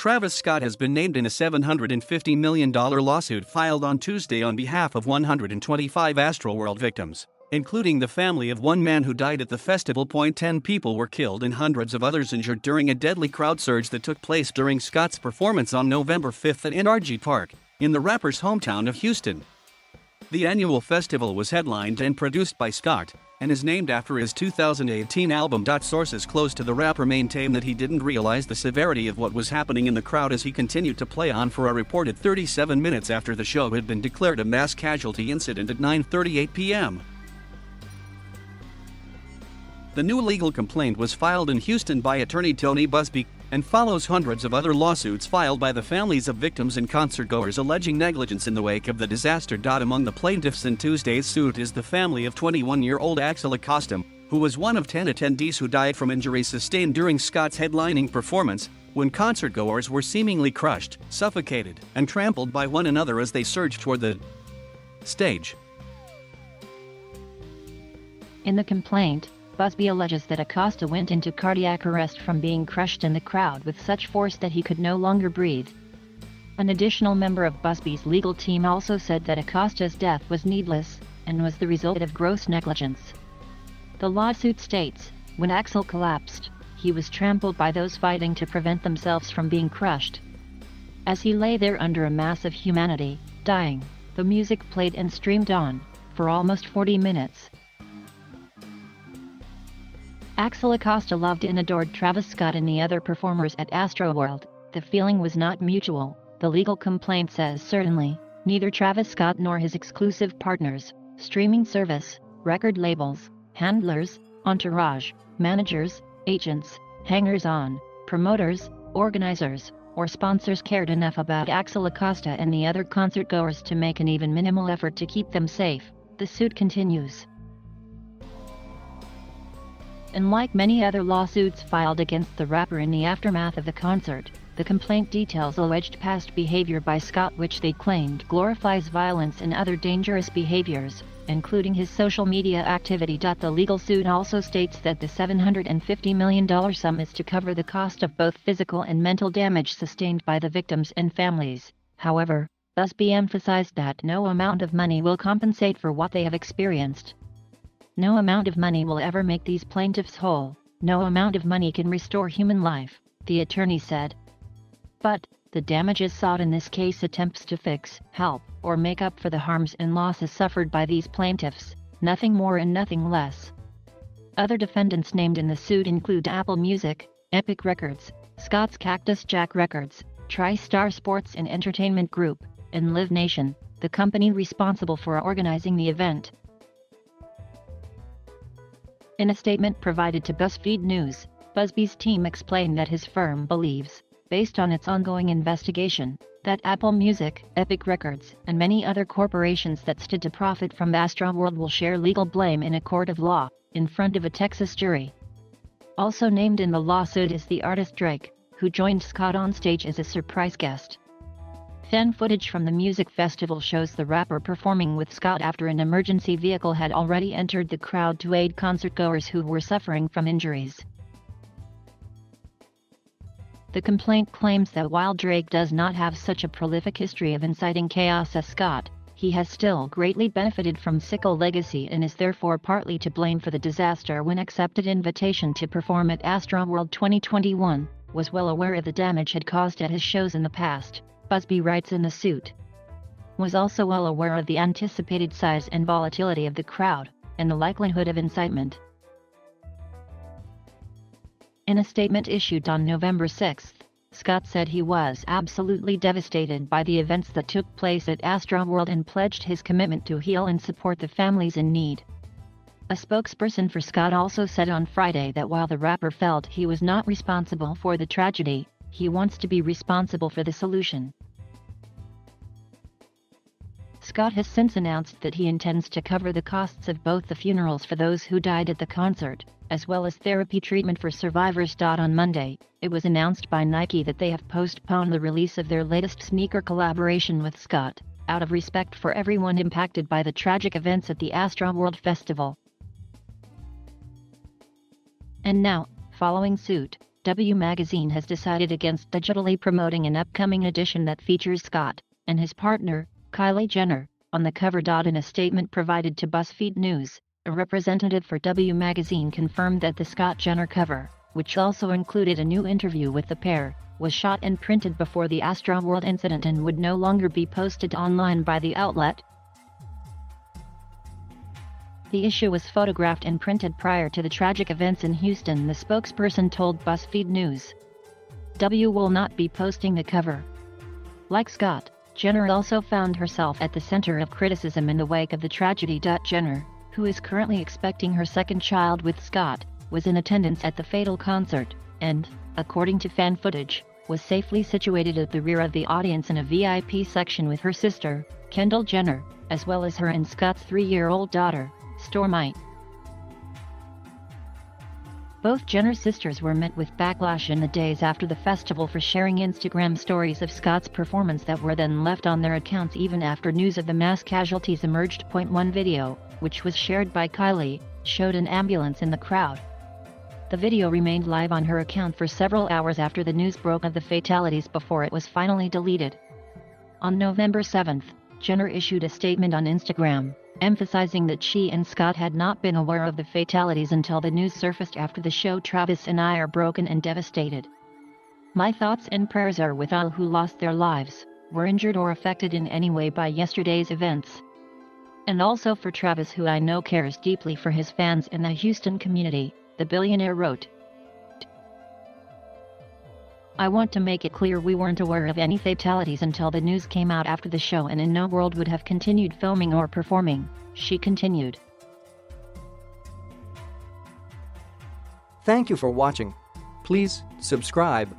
Travis Scott has been named in a $750 million lawsuit filed on Tuesday on behalf of 125 Astroworld victims, including the family of one man who died at the festival. 10 people were killed and hundreds of others injured during a deadly crowd surge that took place during Scott's performance on November 5 at NRG Park, in the rapper's hometown of Houston. The annual festival was headlined and produced by Scott, and is named after his 2018 album.Sources. Close to the rapper maintained that he didn't realize the severity of what was happening in the crowd as he continued to play on for a reported 37 minutes after the show had been declared a mass casualty incident at 9:38 p.m. The new legal complaint was filed in Houston by attorney Tony Busby and follows hundreds of other lawsuits filed by the families of victims and concertgoers alleging negligence in the wake of the disaster. Among the plaintiffs in Tuesday's suit is the family of 21-year-old Axel Acosta, who was one of 10 attendees who died from injuries sustained during Scott's headlining performance, when concertgoers were seemingly crushed, suffocated, and trampled by one another as they surged toward the stage. In the complaint, Busby alleges that Acosta went into cardiac arrest from being crushed in the crowd with such force that he could no longer breathe. An additional member of Busby's legal team also said that Acosta's death was needless and was the result of gross negligence. The lawsuit states, when Axel collapsed, he was trampled by those fighting to prevent themselves from being crushed. As he lay there under a mass of humanity, dying, the music played and streamed on, for almost 40 minutes. Axel Acosta loved and adored Travis Scott and the other performers at Astroworld. The feeling was not mutual, the legal complaint says. Certainly, neither Travis Scott nor his exclusive partners, streaming service, record labels, handlers, entourage, managers, agents, hangers-on, promoters, organizers, or sponsors cared enough about Axel Acosta and the other concertgoers to make an even minimal effort to keep them safe, the suit continues. And like many other lawsuits filed against the rapper in the aftermath of the concert, the complaint details alleged past behavior by Scott which they claimed glorifies violence and other dangerous behaviors, including his social media activity. The legal suit also states that the $750 million sum is to cover the cost of both physical and mental damage sustained by the victims and families. However, Busby emphasized that no amount of money will compensate for what they have experienced. No amount of money will ever make these plaintiffs whole, no amount of money can restore human life, the attorney said. But, the damages sought in this case attempts to fix, help, or make up for the harms and losses suffered by these plaintiffs, nothing more and nothing less. Other defendants named in the suit include Apple Music, Epic Records, Scott's Cactus Jack Records, TriStar Sports and Entertainment Group, and Live Nation, the company responsible for organizing the event. In a statement provided to BuzzFeed News, Busby's team explained that his firm believes, based on its ongoing investigation, that Apple Music, Epic Records, and many other corporations that stood to profit from Astroworld will share legal blame in a court of law, in front of a Texas jury. Also named in the lawsuit is the artist Drake, who joined Scott on stage as a surprise guest. Thin footage from the music festival shows the rapper performing with Scott after an emergency vehicle had already entered the crowd to aid concertgoers who were suffering from injuries. The complaint claims that while Drake does not have such a prolific history of inciting chaos as Scott, he has still greatly benefited from Sicko legacy and is therefore partly to blame for the disaster. When accepted invitation to perform at Astroworld 2021, was well aware of the damage had caused at his shows in the past. Busby writes in the suit. Was also well aware of the anticipated size and volatility of the crowd, and the likelihood of incitement. In a statement issued on November 6, Scott said he was absolutely devastated by the events that took place at Astroworld and pledged his commitment to heal and support the families in need. A spokesperson for Scott also said on Friday that while the rapper felt he was not responsible for the tragedy, he wants to be responsible for the solution. Scott has since announced that he intends to cover the costs of both the funerals for those who died at the concert, as well as therapy treatment for survivors. On Monday, it was announced by Nike that they have postponed the release of their latest sneaker collaboration with Scott, out of respect for everyone impacted by the tragic events at the Astroworld Festival. And now, following suit, W magazine has decided against digitally promoting an upcoming edition that features Scott and his partner, Kylie Jenner, on the cover. In a statement provided to BuzzFeed News, a representative for W magazine confirmed that the Scott-Jenner cover, which also included a new interview with the pair, was shot and printed before the Astroworld incident and would no longer be posted online by the outlet. The issue was photographed and printed prior to the tragic events in Houston, the spokesperson told BuzzFeed News. W will not be posting the cover. Like Scott, Jenner also found herself at the center of criticism in the wake of the tragedy. Jenner, who is currently expecting her second child with Scott, was in attendance at the fatal concert, and, according to fan footage, was safely situated at the rear of the audience in a VIP section with her sister, Kendall Jenner, as well as her and Scott's 3-year-old daughter, Stormy. Both Jenner sisters were met with backlash in the days after the festival for sharing Instagram stories of Scott's performance that were then left on their accounts even after news of the mass casualties emerged. One video, which was shared by Kylie, showed an ambulance in the crowd. The video remained live on her account for several hours after the news broke of the fatalities before it was finally deleted. On November 7, Jenner issued a statement on Instagram, emphasizing that she and Scott had not been aware of the fatalities until the news surfaced after the show. Travis and I are broken and devastated. My thoughts and prayers are with all who lost their lives, were injured or affected in any way by yesterday's events. And also for Travis, who I know cares deeply for his fans and the Houston community, the billionaire wrote. I want to make it clear we weren't aware of any fatalities until the news came out after the show, and in no world would have continued filming or performing, she continued. Thank you for watching. Please subscribe